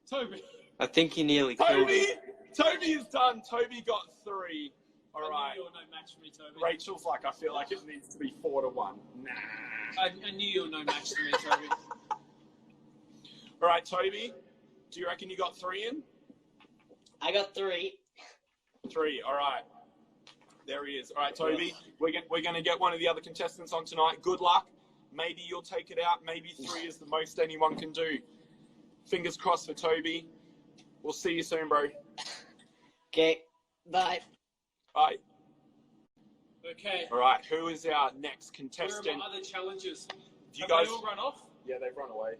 7. Toby. I think he nearly killed me. Toby is done. Toby got 3. All I right. knew you were no match for me, Toby. Rachel's like, I feel like it needs to be 4 to 1. Nah. I knew you were no match to me, Toby. All right, Toby. Do you reckon you got 3 in? I got 3. 3. All right. There he is. All right, Toby. We're going to get one of the other contestants on tonight. Good luck. Maybe you'll take it out. Maybe 3 is the most anyone can do. Fingers crossed for Toby. We'll see you soon, bro. Okay. Bye. Bye. Okay. All right, who is our next Where are contestant? my other challengers? You Have guys- they all run off? Yeah, they've run away.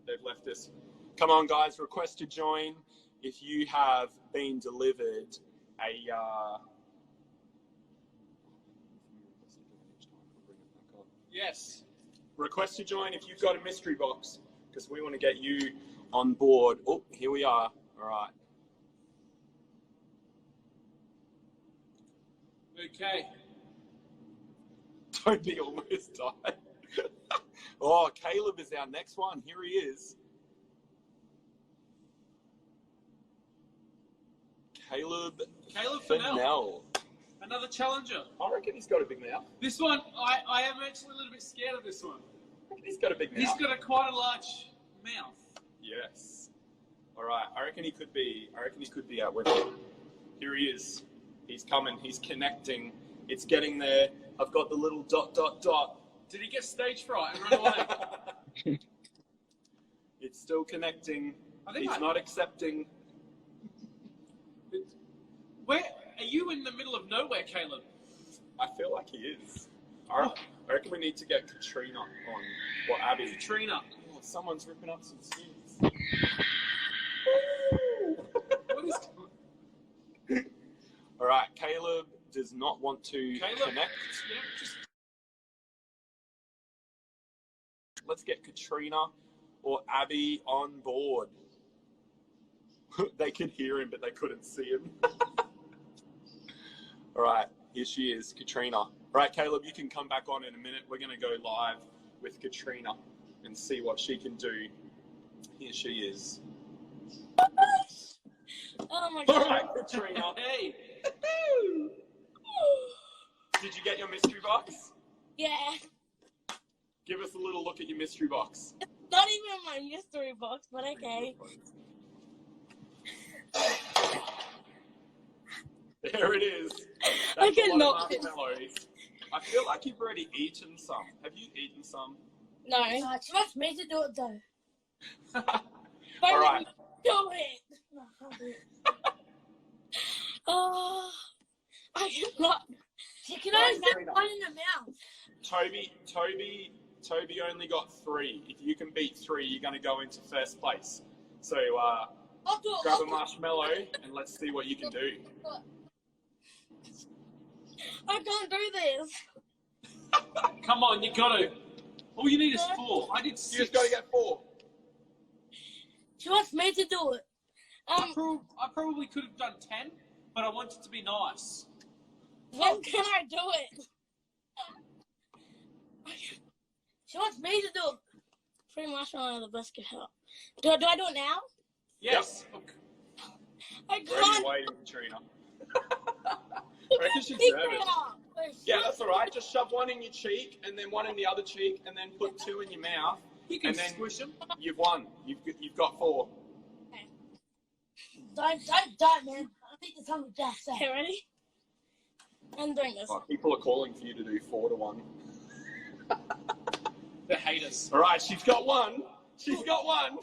They've left us. Come on, guys. Request to join if you have been delivered a. Yes. Request to join if you've got a mystery box, because we want to get you on board. Oh, here we are. All right. Okay. Toby almost died. Oh, Caleb is our next one. Here he is. Caleb Fennell. Fennell. Another challenger. I reckon he's got a big mouth. This one, I am actually a little bit scared of this one. I reckon he's got a big mouth. He's got quite a large mouth. Yes. All right. I reckon he could be our winner. Here he is. He's coming. He's connecting. It's getting there. I've got the little ... Did he get stage fright and run away? It's still connecting. I think He's not accepting. Where are you in the middle of nowhere, Caleb? I feel like he is. I reckon we need to get Katrina on. Or Abby. Katrina. Oh, someone's ripping up some skins. What is All right, Caleb does not want to Caleb? connect. Yeah, just Let's get Katrina or Abby on board. They could hear him, but they couldn't see him. All right, here she is, Katrina. All right, Caleb, you can come back on in a minute. We're going to go live with Katrina and see what she can do. Here she is. Oh my All god. right, Katrina. hey. Did you get your mystery box? Yeah. Give us a little look at your mystery box. Not even my mystery box, but okay. There it is. I That's a lot cannot. of marshmallows. I feel like you've already eaten some. Have you eaten some? No. She wants me to do it though. All right. Do it. No, I can't do it. Oh, I cannot. She can only get one in the mouth. Toby only got 3. If you can beat 3, you're going to go into first place. So I'll do it. grab a marshmallow and let's see what you can do. I can't do this. Come on, you gotta. All you need is 4. I did 6. You just got to get 4. She wants me to do it. I probably could have done 10, but I wanted to be nice. When can I do it? She wants me to do it. 3 marshmallows are the best can help. Do I do it now? Yes. I Where are you can't. waiting, Katrina? I reckon she's Pick nervous. it up. Yeah, that's all right. Just shove one in your cheek and then one in the other cheek and then put 2 in your mouth. You can And then- squish them. You've won. You've got 4. Don't, man. I think there's something just there. Okay, ready? I'm doing this. Oh, people are calling for you to do 4 to 1. They hate us. All right, she's got 1. She's got 1.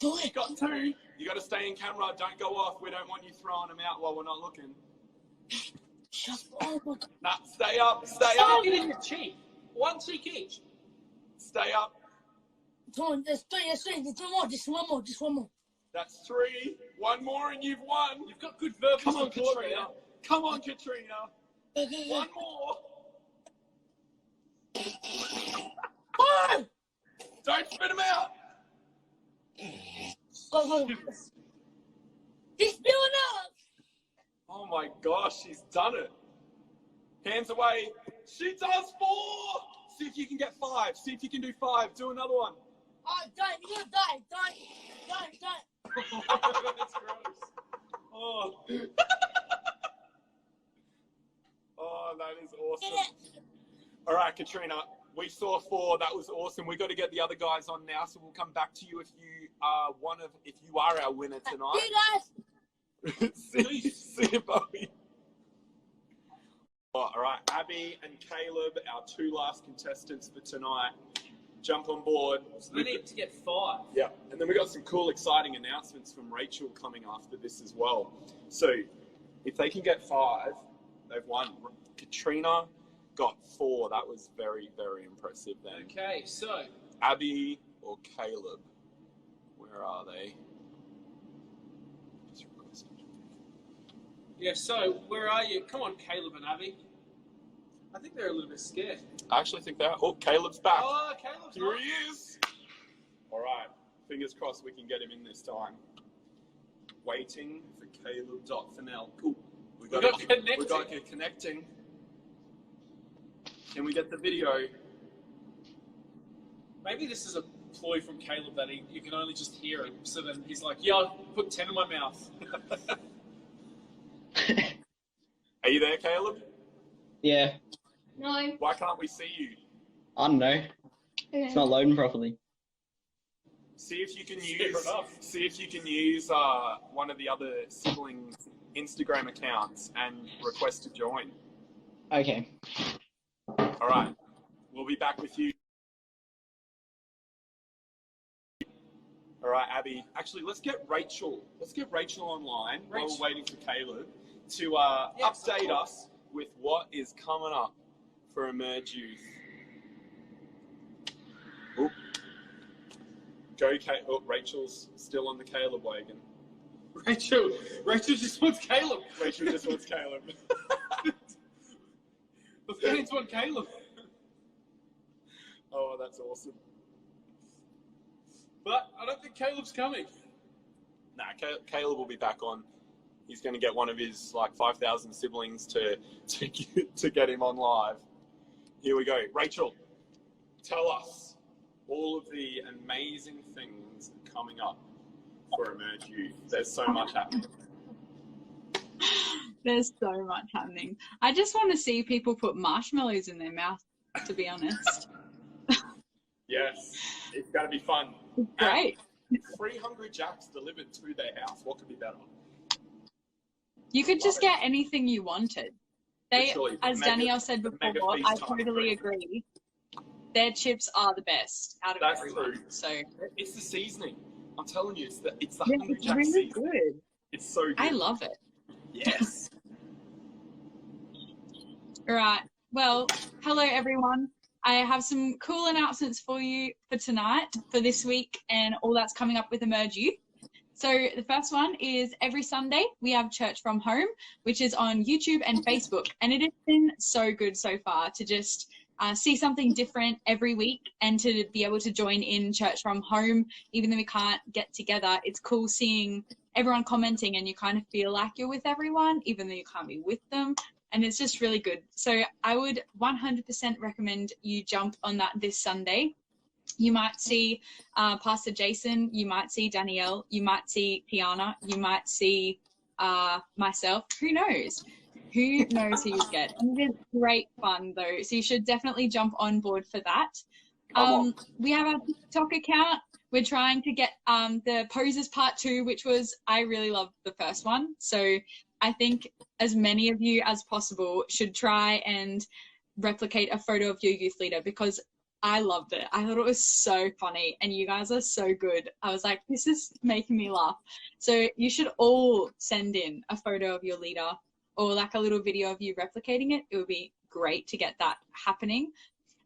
Do She's it. got 2. You got to stay in camera. Don't go off. We don't want you throwing them out while we're not looking. Just, oh my god. Nah, stay up. Stay Stop up. it in your cheek. 1 cheek each. Stay up. Come on, there's 3, there's 3. There's one more, just one more. That's 3. 1 more and you've won. You've got good verbal Come on, support Katrina. there. Come on, Katrina. 1 more. Oh! Don't spit them out. Oh, he's spilling up. Oh my gosh, she's done it. Hands away. She does 4. See if you can get 5. See if you can do 5. Do another one. Oh, don't, you're gonna die. Don't. That's gross. Oh. Oh, that is awesome. All right, Katrina, we saw 4. That was awesome. We got to get the other guys on now, so we'll come back to you if you are our winner tonight. You guys. see you, Bowie. Oh, all right, Abby and Caleb, our 2 last contestants for tonight. jump on board. We need to get 5. Yeah, and then we got some cool, exciting announcements from Rachel coming after this as well. So if they can get 5, they've won. Katrina got 4. That was very, very impressive then. Okay, so Abby or Caleb? Where are they? Just request. yeah, so where are you? Come on, Caleb and Abby. I think they're a little bit scared. I actually think they are. Oh, Caleb's back. Oh, Caleb's Here not. he is. All right. Fingers crossed we can get him in this time. Waiting for Caleb.Fennell. Cool. We got it connecting. Can we get the video? Maybe this is a ploy from Caleb that you can only just hear it. So then he's like, yeah, I'll put 10 in my mouth. Are you there, Caleb? Yeah, No. Why can't we see you? I don't know. It's not loading properly. See if you can Fair use. enough. See if you can use one of the other siblings' Instagram accounts and request to join. Okay. All right. We'll be back with you. All right, Abby. Actually, let's get Rachel. Let's get Rachel online while we're waiting for Caleb to update us with what is coming up for Emerge Youth. Oop. Oh, Rachel's still on the Caleb wagon. Rachel just wants Caleb. Rachel just wants Caleb. The fans want Caleb. Oh, that's awesome. But I don't think Caleb's coming. Nah, Caleb will be back on. He's going to get one of his 5,000 siblings to get him on live. Here we go. Rachel, tell us all of the amazing things coming up for Emerge Youth. There's so much happening. There's so much happening. I just want to see people put marshmallows in their mouth, to be honest. Yes, it's going to be fun. Great. And free Hungry Jacks delivered to their house. What could be better? You could just get anything you wanted. They, Literally, as Danielle said mega before, feast I time totally free. agree. Their chips are the best out of That's everyone. true. So It's the seasening. I'm telling you, it's the yeah, Hungry it's Jack really seasoning. good. It's so good. I love it. Yes. All right. Well, hello everyone. I have some cool announcements for you for tonight, for this week, and all that's coming up with Emerge Youth. So the first one is every Sunday we have Church from Home, which is on YouTube and Facebook, and it has been so good so far to just see something different every week and to be able to join in Church from Home, even though we can't get together. It's cool seeing everyone commenting and you kind of feel like you're with everyone, even though you can't be with them. And it's just really good. So I would 100% recommend you jump on that this Sunday. You might see Pastor Jason, you might see Danielle, you might see Tiana, you might see myself. Who knows? Who knows who you get? And it's great fun though. So you should definitely jump on board for that. We have our TikTok account. We're trying to get the Poses Part 2, which was, I really loved the first one. So I think as many of you as possible should try and replicate a photo of your youth leader, because I loved it. I thought it was so funny and you guys are so good. I was like, this is making me laugh. So you should all send in a photo of your leader or like a little video of you replicating it. It would be great to get that happening.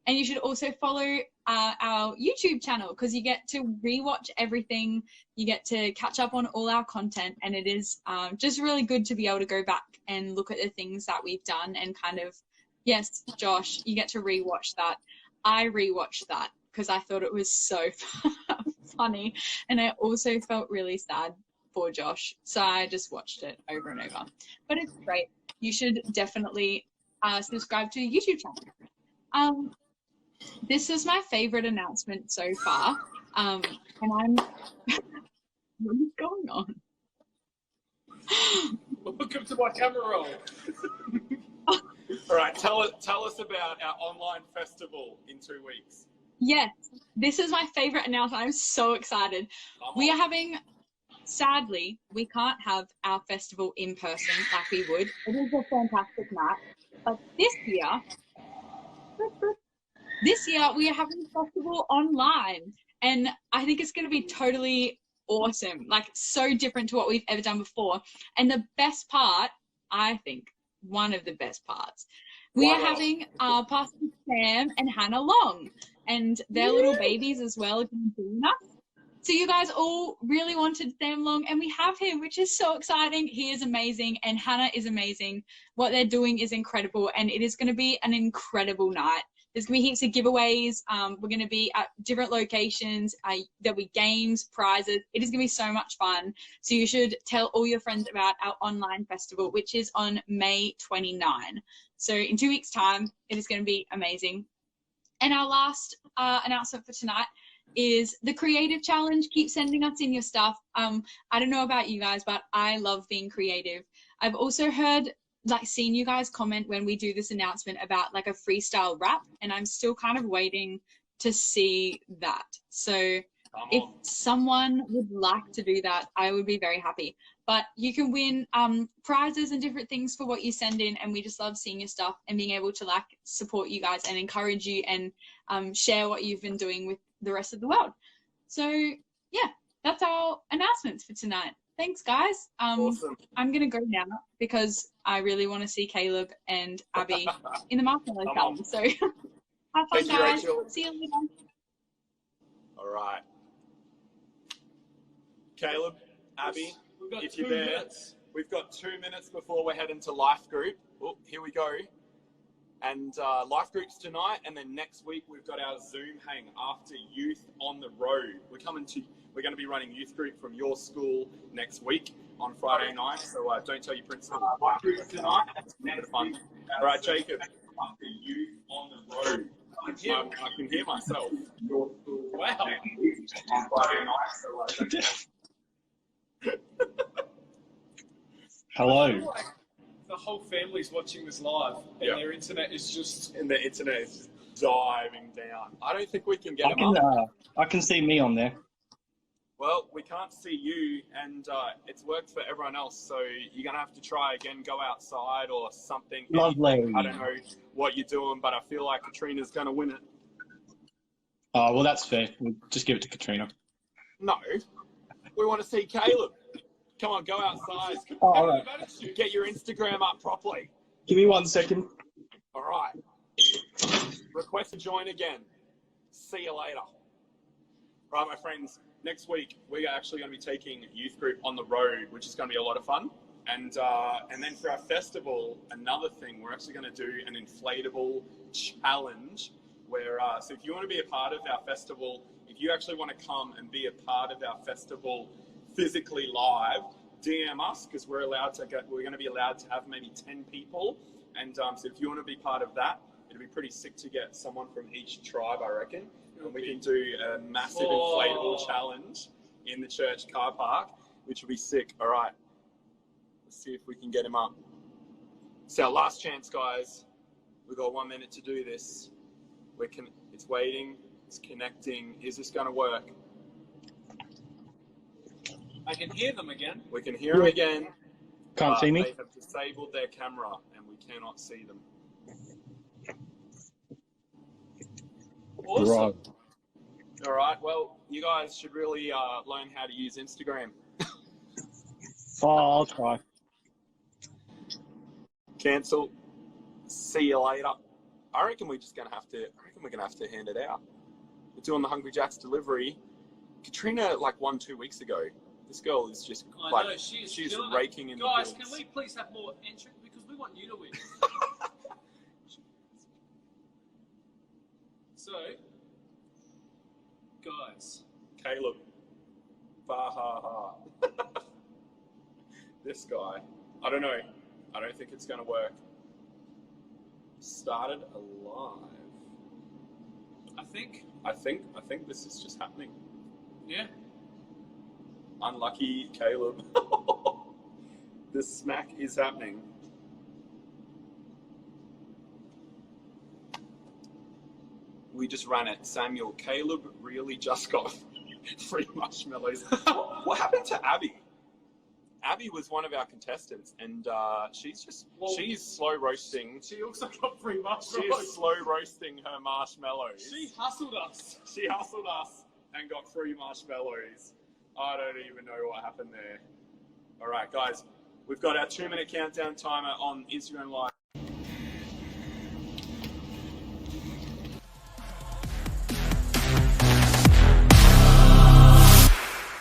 And you should also follow our YouTube channel, because you get to rewatch everything. You get to catch up on all our content, and it is just really good to be able to go back and look at the things that we've done and kind of, yes, Josh, you get to rewatch that. I rewatched that because I thought it was so funny, and I also felt really sad for Josh. So I just watched it over and over. But it's great. You should definitely subscribe to the YouTube channel. This is my favorite announcement so far, and I'm what is going on? Welcome to my camera roll. All right, tell us about our online festival in 2 weeks. Yes, this is my favorite announcement. I'm so excited. We are having, sadly, we can't have our festival in person like we would. It is a fantastic night, but this year, this year we are having a festival online, and I think it's going to be totally awesome, like so different to what we've ever done before. And the best part, I think, one of the best parts, we are having Pastor Sam and Hannah Long, and their little babies as well joining us. So you guys all really wanted Sam Long, and we have him, which is so exciting. He is amazing, and Hannah is amazing. What they're doing is incredible, and it is going to be an incredible night. There's going to be heaps of giveaways. We're going to be at different locations. There'll be games, prizes. It is going to be so much fun. So you should tell all your friends about our online festival, which is on May 29. So in 2 weeks' time, it is going to be amazing. And our last announcement for tonight is the creative challenge. Keep sending us in your stuff. I don't know about you guys, but I love being creative. I've also seen you guys comment when we do this announcement about like a freestyle rap, and I'm still kind of waiting to see that. So if someone would like to do that, I would be very happy. But you can win prizes and different things for what you send in, and we just love seeing your stuff and being able to like support you guys and encourage you and share what you've been doing with the rest of the world. So yeah, that's our announcements for tonight. Thanks, guys. Awesome. I'm gonna go now because I really want to see Caleb and Abby in the Marshmallow Film. So have fun, Thank you, guys. Rachel. See you later. All right. Caleb, Abby, We've got if 2 you're there, minutes. we've got 2 minutes before we're heading to Life Group. Oh, here we go. And Life Group's tonight, and then next week we've got our Zoom hang after Youth on the Road. We're going to be running Youth Group from your school next week on Friday night, so don't tell your principal. Life Group tonight, it's fun. All right, Jacob, after Youth on the Road. I can hear myself. Your school. Wow. On Friday night, so Hello. The whole family's watching this live, and Yeah. their internet is just. and the internet is diving down. I don't think we can get them up. I can see me on there. Well, we can't see you, and it's worked for everyone else, so you're going to have to try again, go outside or something. Lovely. I don't know what you're doing, but I feel like Katrina's going to win it. Oh, well, that's fair. We'll just give it to Katrina. No, we want to see Caleb. Come on, go outside. Oh, all right. Get your Instagram up properly. Give me 1 second. All right. Request to join again. See you later. Right, my friends, next week we're actually going to be taking Youth Group on the road, which is going to be a lot of fun. And then for our festival, another thing, we're actually going to do an inflatable challenge where, so if you want to be a part of our festival, if you actually want to come and be a part of our festival physically live, DM us, because we're going to be allowed to have maybe 10 people. And so if you want to be part of that, it'll be pretty sick to get someone from each tribe, I reckon. And we can do a massive inflatable challenge in the church car park, which will be sick. All right, let's see if we can get him up. It's our last chance, guys. We've got 1 minute to do this. It's waiting, it's connecting. Is this going to work? I can hear them again. We can hear them again. Can't see me? They have disabled their camera and we cannot see them. Awesome. Right. All right, well, you guys should really learn how to use Instagram. Oh, I'll try. Cancel. See you later. I reckon we're gonna have to hand it out. We're doing the Hungry Jack's delivery. Katrina won 2 weeks ago. This girl is just I know, she's killing it. raking in Guys, the can goods. we please have more entry? Because we want you to win. So, guys. Caleb. Bah ha ha. This guy. I don't know. I don't think it's gonna work. Started alive. I think, I think this is just happening. yeah. Unlucky Caleb. The smack is happening. We just ran it. Samuel, Caleb really just got free marshmallows. What happened to Abby? Abby was one of our contestants, and she's slow roasting. She also got free She marshmallows. is slow roasting her marshmallows. She hustled us. She hustled us and got free marshmallows. I don't even know what happened there. All right, guys, we've got our 2-minute countdown timer on Instagram Live.